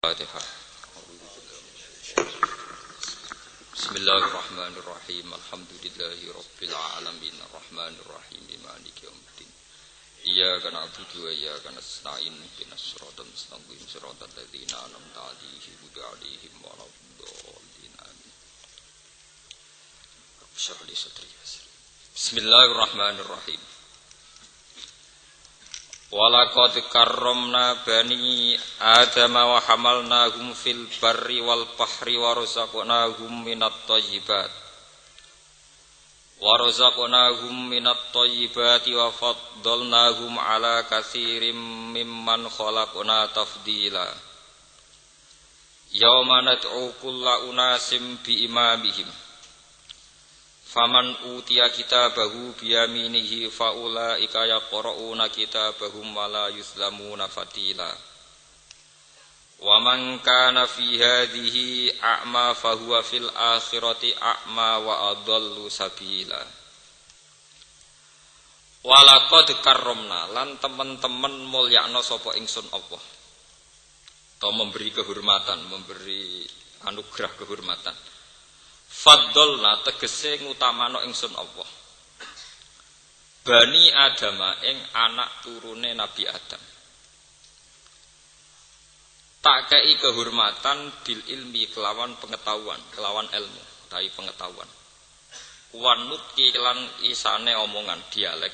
Fatihah. Bismillahirrahmanirrahim. Alhamdulillahi rabbil alamin arrahmanir rahim maliki yaumiddin. Iyyaka na'budu wa iyyaka nasta'in ihdinas siratal mustaqim siratal ladzina an'amta 'alaihim ghairil maghdubi 'alaihim waladdallin. Shrah li sadri yassir. Bismillahirrahmanirrahim. Walaqad karramna bani Adam wa hamalnahum fil barri wal bahri wa razaqnahum minat thayyibat wa faddalnahum ala katsirin mimman khalaqna tafdila. Yauma nad'u kulla unasim bi imamihim faman utiya kitabahu biyaminihi faulaika yaqra'una kitabahum wala yuzlamuna fatila. Wa man kana fi hadhihi a'ma fahuwa fil akhirati a'ma wa adallu sabila. Walaqad karramna lan teman-teman mulyakna sapa ingsun Allah. Atau memberi kehormatan, memberi anugerah kehormatan. Faddalna tegese ngutamano ingsun Allah Bani Adama ing anak turune Nabi Adam. Tak kei kehormatan bil ilmi kelawan pengetahuan, kelawan ilmu, tai pengetahuan. Wanutki lan isane omongan dialek,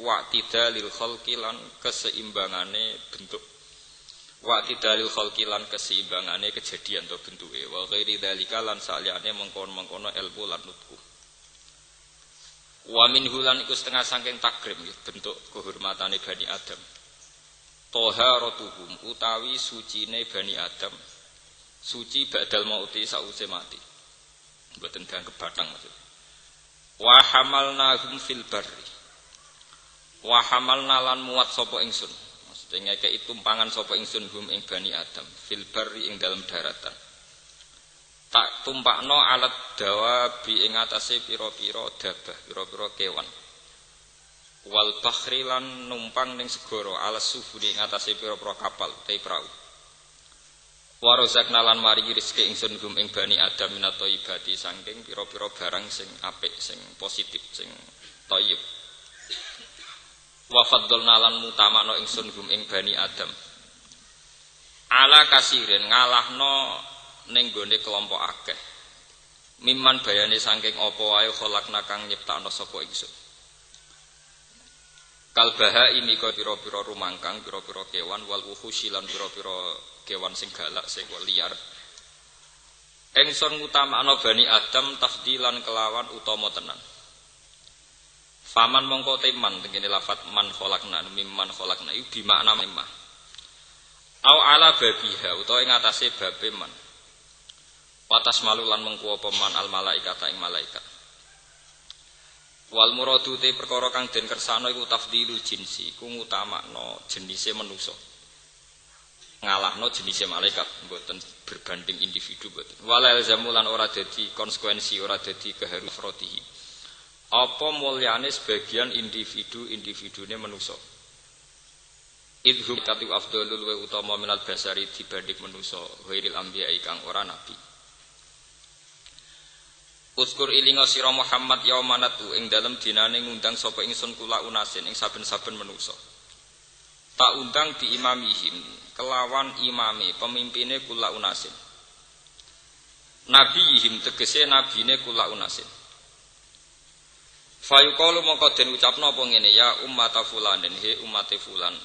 wa'tidalil khalqi lan keseimbangane bentuk. Waktu dalil khalqilan keseimbangane kejadian atau bentuke wa ghairi dzalika lan saliyane mengkon-mengkono ilmu lan nutku. Wa min hulan iku setengah saking takrim bentuk kehormatane Bani Adam. Taharatuhum utawi sucine Bani Adam. Suci ba'dal mauti sause mati. Mboten dianggep bathang maksud. Wa hamalnahum fil barri. Wa hamalna lan muat sapa ingsun. Sehingga kei tumpangan sapa ingsun hum ing Bani Adam fil barri ing dalam daratan. Tak tumpakno alat dawabi ing atase pira-pira dabah, pira-pira kewan. Wal bahri lan numpang ning segara alas sufuri ing atase pira-pira kapal te prau. Wa razaqna lan maringi rezeki ingsun hum ing Bani Adam minat thayyibati saking pira-pira barang sing apik, sing positif, sing thayyib. Wa faddalna lan mutamakno ingsun hum ing Bani Adam ala kasirin ngalahno ning gone kelompok akeh mimman bayane saking apa wae kholakna kang nyiptakno sapa ingsun kalbaha ini ka pira-pira rumangkang pira-pira kewan wal wuhushi lan pira-pira kewan sing galak sing liar ingsun ngutamakno Bani Adam tafdilan kelawan utama tenan. Faman mongko teman tengene lafat man kholakna mimman kholakna iku bi makna mimma. Au ala babiha utawa ing atase babe man. Watas malulan mengku apa man al malaikata ing malaikat. Wal muradu te perkara kang den kersane iku tafdilul jinsi, iku ngutamakno jenise manusa. Ngalahno jenise malaikat, mboten berbanding individu mboten. Wala zamulan ora dadi konsekuensi, ora dadi keharus rotihi. Apa mulyane sebagian individune manusa. Idhum katu afdalul wa utama minal basari dibanding manusa ghairil anbiya kang ora nabi. Uskur ilinga sira Muhammad yaumanatu ing dalem dinane ngundang sapa ingsun kula unasin ing saben-saben manusa. Tak undang di imamihim kelawan imame pemimpine kula unasin. Nabiyihim tegese nabine kula unasin. Fayuqalu mongko den ucapno apa ngene ya ummata fulanin he ummate fulan.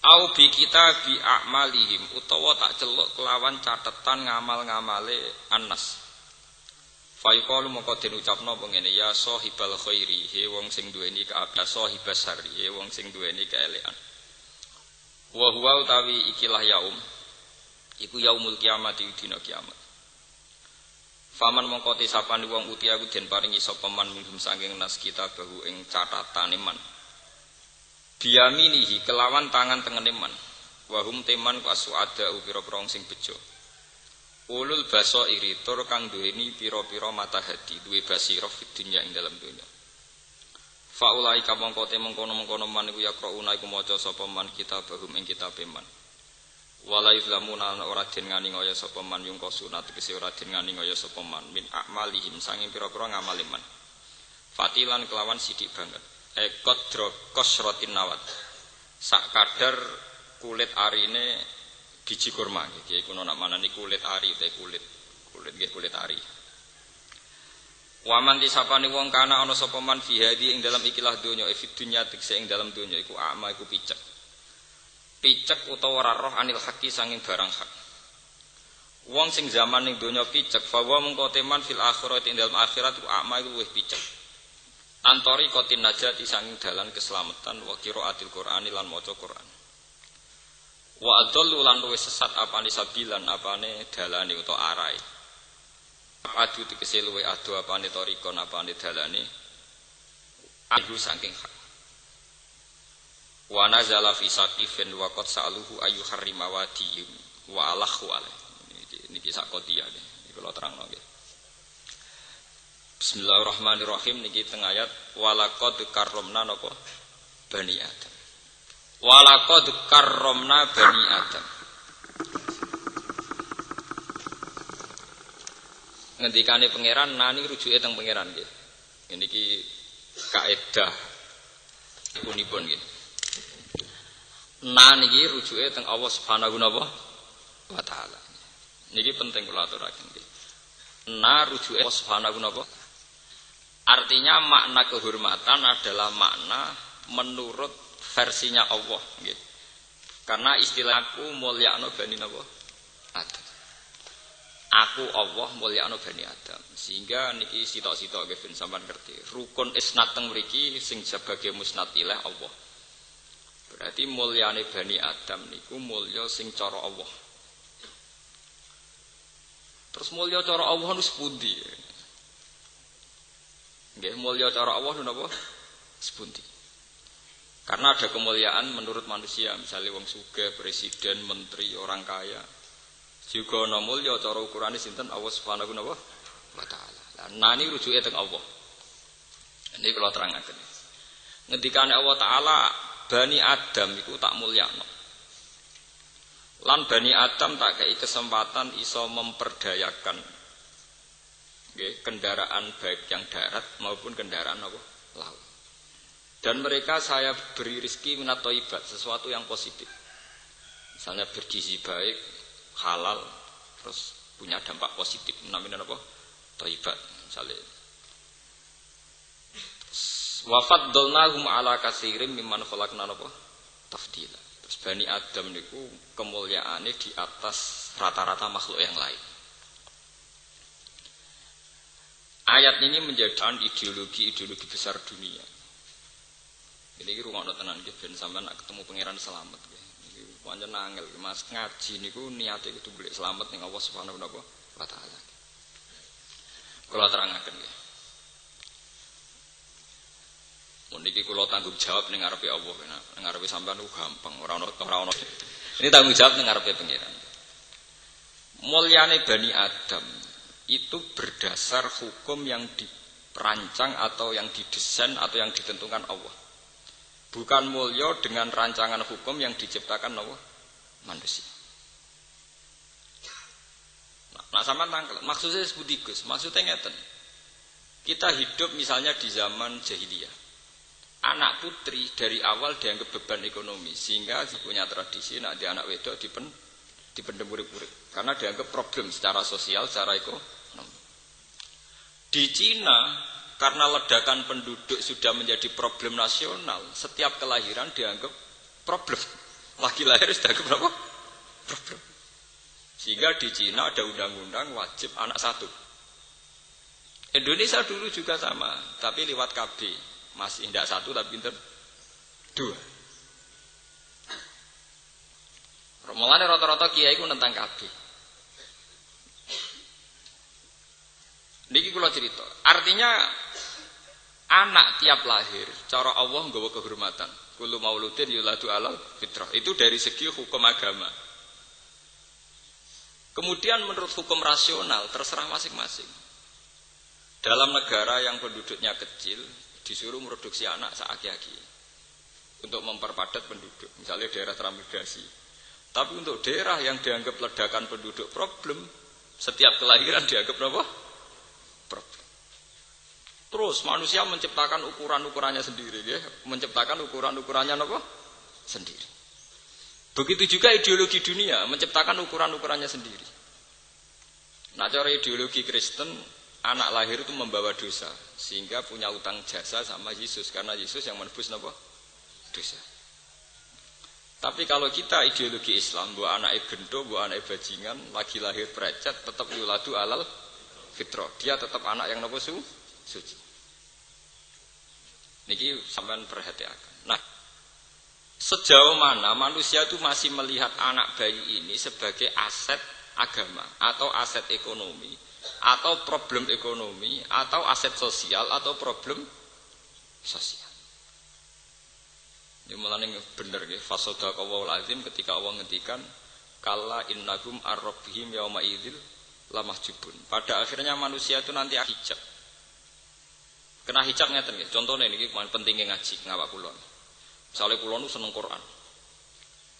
Au bi kitabi a'malihim utawa tak celuk kelawan catetan ngamal-ngamale Anas. Fayuqalu mongko den ucapno apa ngene ya sahibal khairi he wong sing duweni kaapian sahibas sari he wong sing duweni kaelekan. Wa huwa utawi ikilah yaum iku yaumul kiamat dina kiamat. Faman mongko tisapani wong uti aku den paringi sapa man minhum saking nas kita bahu ing catatane man. Biyaminihi kelawan tangan tengene man. Wa hum teman ku asuada pira-pira sing bejo. Ulul basairi tur kang duweni pira-pira mata hati, duwe basira fid dunya ing dalam dunya. Faulai kamangko te mengkono-mengkono man iku yaqrauna iku maca sapa man kitabahum ing kitabe man. Wala yuzlamuna ora den ngani ngaya sapa man yung kosunat tegese ora den ngani ngaya sapa man min a'malihim sanging pira-pira ngamali man. Fatilan kelawan sidik banget. Qadra qasratin nawat. Sak kadar kulit arine biji kurma iki kuno nak manani kulit ari te kulit nggih kulit ari. Waman disapane wong kana ana sapa man fi hadi ing dalam ikilah donya fi dunya tegese ing dalam donya iku ama iku picek. Picek utawa ora roh anil haqi sanging barang hak. Wong sing zaman ning donya picek fawa mengko teman fil akhirat ing dalam akhirat iku ama iku luwih picek. Antori kotin najati sanging dalan keselamatan wa qiraatil Qur'ani lan maca Qur'an. Wa adallu lan luwih sesat apane sabilan apane dalane utawa arahe. Adu tegese luwih adu apane torikon apane dalane adu saking hak. Wa nazala fi saqifin wa qad sa'aluhu ayu harrima wadi wa alahu alai. Niki sak qodiyah niki kula terangno nggih. Bismillahirrahmanirrahim niki teng ayat walaqad karramna napa bani Adam. Walaqad karramna bani Adam. Ngendikane pangeran nani rujuke teng pangeran nggih. Niki kaidah punipun nggih. Nah niki rujuke teng Allah Subhanahu wa taala. Niki penting kula aturaken nggih. Nah rujuke Allah Subhanahu wa taala. Artinya makna kehormatan adalah makna menurut versinya Allah nggih. Karena istilahku mulyakno bani napa? Adam. Aku Allah mulyakno bani Adam. Sehingga niki sitok-sitok nggih ben sampean ngerti. Rukun isnad teng mriki sing sebagai musnad ilah Allah. Berarti mulyane bani Adam niku mulya sing cara Allah. Terus mulya cara Allah nu sepundi? Nggih mulya cara Allah nu napa? Sepundi. Karena ada kemuliaan menurut manusia, misalnya wong sugih, presiden, menteri, orang kaya. Juga ana mulya cara ukurane sinten Allah Subhanahu wa taala. Lah nani rujuke teng Allah. Ini kula terangaken. Ngendikane Allah taala Bani Adam itu tak mulyakno. Lan Bani Adam tak kei kesempatan iso memperdayakan nggih kendaraan baik yang darat maupun kendaraan apa laut. Dan mereka saya beri rezeki minat thayyibat, sesuatu yang positif. Misalnya bergizi baik, halal, terus punya dampak positif namanya apa? Thayyibat misalnya. Wa faddalnahum ala katsirin mimman khalaqna napa tafdila. Terus Bani Adam niku kemuliaane di atas rata-rata makhluk yang lain. Ayat ini menjadi ideologi besar dunia. Ini rungokno tenan nggih ben sampean ketemu pangeran selamat nggih. Iki pancen angel Mas ngaji niku niate kudu golek selamat ning Allah Subhanahu wa taala. Kula terangaken nggih. Niki kula tanggung jawab ning ngarepe Allah, ning ngarepe sampean ku gampang, ora ono. Ini tanggung jawab ning ngarepe pangeran. Mulyane Bani Adam itu berdasar hukum yang diperancang atau yang didesain atau yang ditentukan Allah. Bukan mulya dengan rancangan hukum yang diciptakan Allah manusia. Nah sampean tangkel, maksudnya sepundi Gus? Maksudnya ngeten. Kita hidup misalnya di zaman jahiliyah. Anak putri dari awal dianggap beban ekonomi sehingga punya tradisi nak di anak wedok dipendem urip-urip karena dianggap problem secara sosial, secara ekonomi. Di Cina karena ledakan penduduk sudah menjadi problem nasional, setiap kelahiran dianggap problem. Lagi lahir sudah dianggap berapa? Problem. Sehingga di Cina ada undang-undang wajib anak satu. Indonesia dulu juga sama, tapi lewat KB. Masih tidak satu tapi pinter dua. Mulane rata-rata kiai ku nentang kabeh. Niki kula cerita. Artinya anak tiap lahir cara Allah nggawa kehormatan. Kullu mauludin yuladu alal fitrah. Itu dari segi hukum agama. Kemudian menurut hukum rasional terserah masing-masing. Dalam negara yang penduduknya kecil disuruh produksi anak seaki-aki untuk memperpadat penduduk, misalnya daerah transmigrasi. Tapi untuk daerah yang dianggap ledakan penduduk problem, setiap kelahiran dianggap apa? Problem. Terus manusia menciptakan ukuran-ukurannya sendiri, ya, menciptakan ukuran-ukurannya apa? Sendiri. Begitu juga ideologi dunia menciptakan ukuran-ukurannya sendiri. Nah, cara ideologi Kristen, anak lahir itu membawa dosa, sehingga punya utang jasa sama Yesus, karena Yesus yang menebus apa? Dosa. Tapi kalau kita ideologi Islam, buat anak gento, buat anak bajingan, lagi lahir perecet, tetap yuladu alal fitrah. Dia tetap anak yang apa? Suci. Niki sampean perhatikan. Nah, sejauh mana manusia itu masih melihat anak bayi ini sebagai aset agama atau aset ekonomi atau problem ekonomi atau aset sosial atau problem sosial. Ini mulane bener nggih, fasodaqallahul azim ketika Allah ngendikan kalla innahum ar-rabbihim yauma idzil lamahjubun. Pada akhirnya manusia itu nanti hijab. Kena hijab ngeten nggih. Contone niki pentingnya ngaji ngawak kula. Misale kula nu seneng Quran.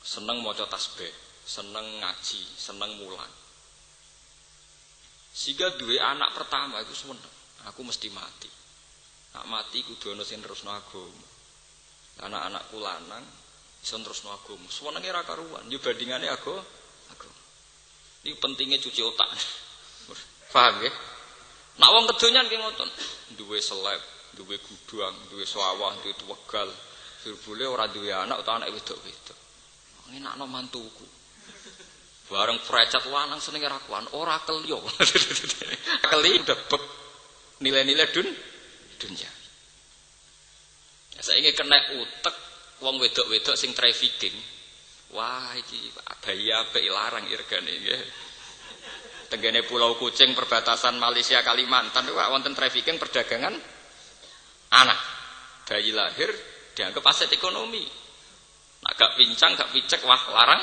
Seneng maca tasbih, seneng ngaji, seneng mulang. Sehingga duwe anak pertama itu seneng. Aku mesti mati. Nak mati kudu ana sing terusno agama. Anak-anakku lanang iso terusno agama. Senenge ra karuan, yo bandingane agama. Iki pentingnya cuci otak. Paham nggih? Nak wong kedonyan ki ngoten. Duwe seleb, duwe gudang, duwe sawah, duwe tuwegal. Jebule ora duwe anak utawa anak wedok-wedok. Ngenakno mantuku. Bareng precet lanang senenge ra kuan, ora kelyo. Keli udah beb nilai-nilai dunia. Ya saiki kena utek wong wedok-wedok sing trafficking. Wah iki bayi apik larang irgane nggih. Tenggene Pulau Kucing perbatasan Malaysia Kalimantan itu wonten trafficking perdagangan anak. Bayi lahir dianggap aset ekonomi. Nak gak pincang, gak picek, wah larang.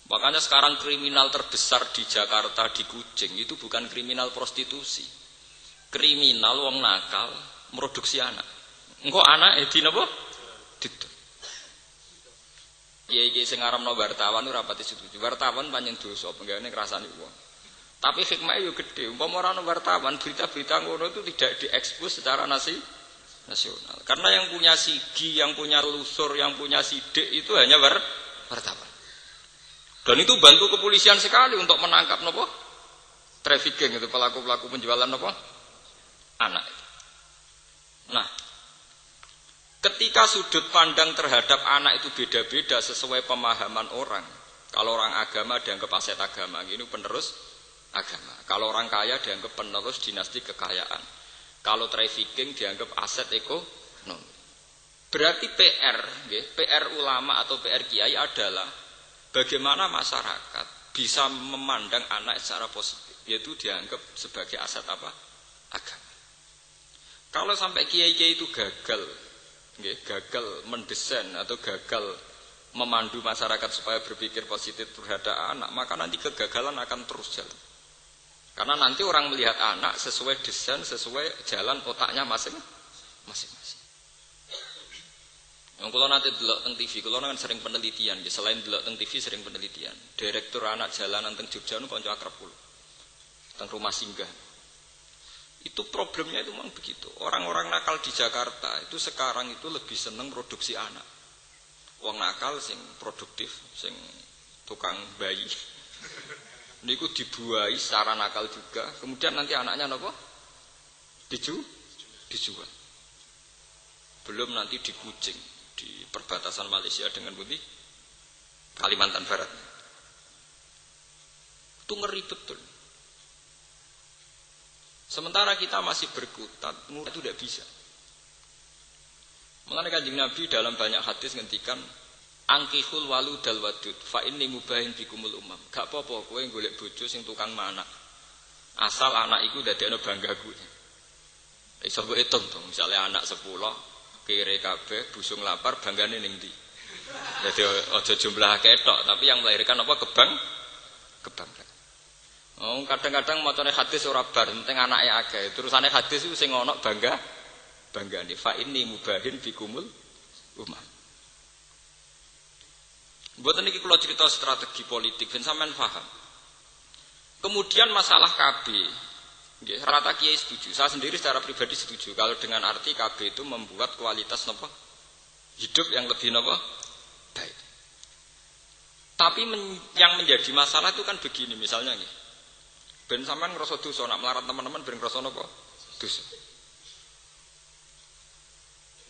Makanya sekarang kriminal terbesar di Jakarta di Kucing itu bukan kriminal prostitusi. Kriminal wong nakal produksi anak. Engko anak di napa? Didol. Kiai-kiai sing ngaramno wartawan ora pati setuju. Wartawan pancen dosa, penggane ngrasani wong. Tapi hikmahnya yo gede. Umpama ora ono wartawan, berita-berita ngono itu tidak diekspos secara nasional. Karena yang punya sigi, yang punya lusur, yang punya sidik itu hanya wartawan. Dan itu bantu kepolisian sekali untuk menangkap nopo trafficking itu pelaku-pelaku penjualan nopo anak. Nah, ketika sudut pandang terhadap anak itu beda-beda sesuai pemahaman orang. Kalau orang agama dianggap aset agama, ini penerus agama. Kalau orang kaya dianggap penerus dinasti kekayaan. Kalau trafficking dianggap aset ekonomi. Berarti PR ulama atau PR kiai adalah bagaimana masyarakat bisa memandang anak secara positif, yaitu dianggap sebagai aset apa? Agama. Kalau sampai kiai-kiai itu gagal mendesain atau gagal memandu masyarakat supaya berpikir positif terhadap anak, maka nanti kegagalan akan terus jalan. Karena nanti orang melihat anak sesuai desain, sesuai jalan otaknya masing-masing. Yang kalau nanti delok teng TV, kalau kan sering penelitian, selain delok teng TV sering penelitian. Direktur anak jalanan teng Jogja nu kanca akrab kula. Teng rumah singgah. Itu problemnya itu memang begitu. Orang-orang nakal di Jakarta itu sekarang itu lebih seneng produksi anak. Wong nakal sing produktif, sing tukang bayi. Niku dibuai secara nakal juga. Kemudian nanti anaknya napa? Dijual. Belum nanti di Kucing, di perbatasan Malaysia dengan Putih Kalimantan Barat. Itu ngeri betul. Sementara kita masih berkutat, itu tidak bisa. Mengenai Kanjeng Nabi dalam banyak hadis ngendikan angkihul waludal wadud fa inni mubahin bikumul umam. Gak apa-apa kowe golek bojo sing tukang manak. Asal anak iku dadekno banggaku. Iso mbok hitung to, misale anak 10 kere kabeh busung lapar banggane ning ndi. Dadi aja jumlah ketok, tapi yang melahirkan apa kebanggaan. Oh, kadang-kadang macane hadis ora bar, penting anake akeh. Terusane hadis iku sing ana banggane fa inni mubahin bikumul umam. Mboten niki kula cerita strategi politik ben sampean paham. Kemudian masalah KB, nggih, rata kiai setuju. Saya sendiri secara pribadi setuju kalau dengan arti KB itu membuat kualitas napa hidup yang lebih napa baik. Tapi yang menjadi masalah itu kan begini misalnya nggih. Ben sampean ngrasa dosa nak melarat teman-teman ben ngrasa napa? Dosa.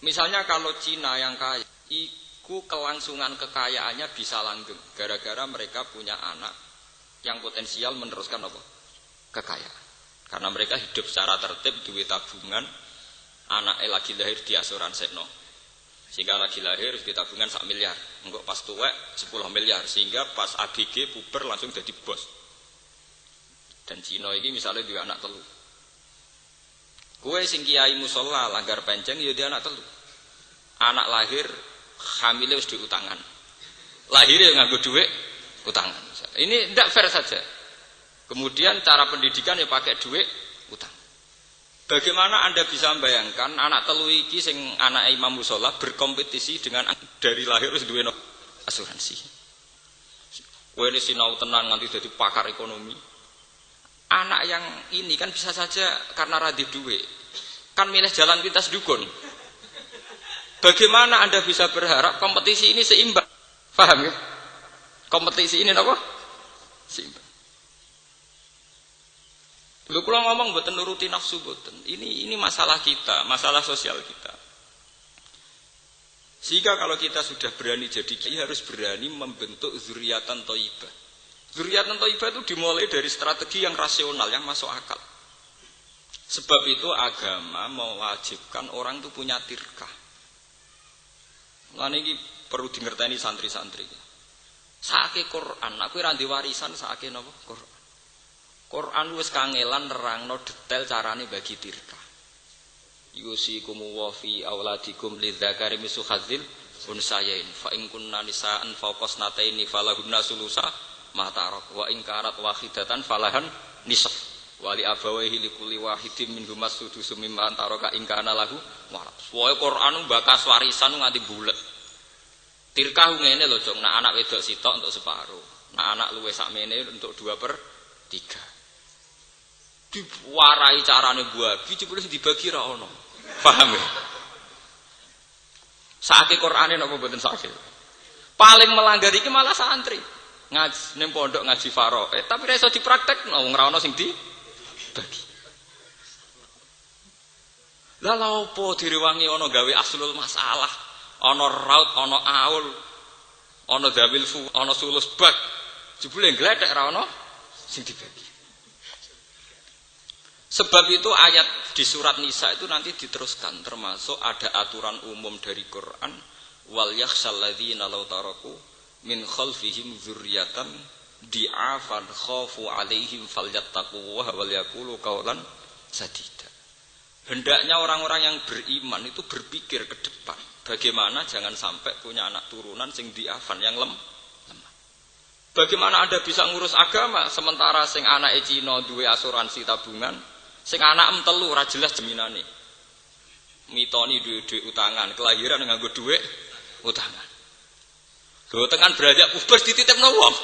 Misalnya kalau Cina yang kaya, iku kelangsungan kekayaannya bisa langgeng gara-gara mereka punya anak yang potensial meneruskan apa? Kekayaan. Karena mereka hidup secara tertib, duit tabungan, anaknya lagi lahir di asuransikno. Sehingga lagi lahir di tabungan 1 miliar. Engko pas tuwek 10 miliar. Sehingga pas ABG puber langsung jadi bos. Dan Cina ini misalnya juga anak telu. Kue sing kiai musola langgar penceng ya dia anak telu. Anak lahir hamilnya wis diutangan. Lahirnya nganggo duit utangan. Ini tidak fair saja. Kemudian cara pendidikan ya pakai duit utang. Bagaimana Anda bisa membayangkan anak telu iki sing anak imam musola berkompetisi dengan dari lahir wis duwe asuransi. Kowe ini sinau tenan nganti dadi pakar ekonomi. Anak yang ini kan bisa saja karena radhi duit. Kan milih jalan pintas dukun. Bagaimana Anda bisa berharap kompetisi ini seimbang? Paham ya? Kompetisi ini apa? Seimbang. Lho kula ngomong mboten nuruti nafsu mboten. Ini masalah kita, masalah sosial kita. Sehingga kalau kita sudah berani jadi kiai harus berani membentuk zuriatan thayyibah. Zuriatan thayyibah itu dimulai dari strategi yang rasional, yang masuk akal. Sebab itu agama mewajibkan orang itu punya tirkah. Lan iki perlu dingerteni santri-santri. Saake Quran, aku ora ndek warisan saake napa? Quran. Quran wis kangelan nerangno detail carane bagi tirkah. Yusikum wa fi auladikum lidzakari mislu hadzil unsayain fa in kunna nisaan fawqasnataini falahunna sulusa ma tarak wa in karat wahidatan falahan nisf wa li abawaihi likulli wahidin minhum as-sudus mimma taraka in kana lahu warat. Pokoke Quran bakas warisan nganti bulet. Tirkah ngene lho, Jong. Nah anak wedok sitok untuk separuh. Nah anak luwih sakmene untuk 2/3. Diwarai carane buabi jebule dibagi ra ono. Paham ya? Saake Qur'ane napa mboten sakit. Paling melanggar iki malah santri. Ngaji ning pondok ngaji faraid, tapi ra iso dipraktekno wong ra ono sing dibagi. Lah lha opo direwangi ana gawe aslul masalah, ana raut, ana aul, ana dawil fu, ana sulus bak. Jebule gledek ra ono sing dibagi. Sebab itu ayat di surat Nisa itu nanti diteruskan, termasuk ada aturan umum dari Quran, wal yakhshal ladzina law taraku min khalfihim dzurriyyatan di'afan khafu 'alaihim falyattaqullaha wal yaqulu qawlan sadida. Hendaknya orang-orang yang beriman itu berpikir ke depan, bagaimana jangan sampai punya anak turunan sing di'afan yang lemah. Bagaimana Anda bisa ngurus agama sementara sing anake Cina duwe asuransi tabungan, sing anak telu ora jelas jaminane. Mitoni duwe utangan, kelahiran nganggo duwe utangan. Lho tekan beranjak puber dititipno wong.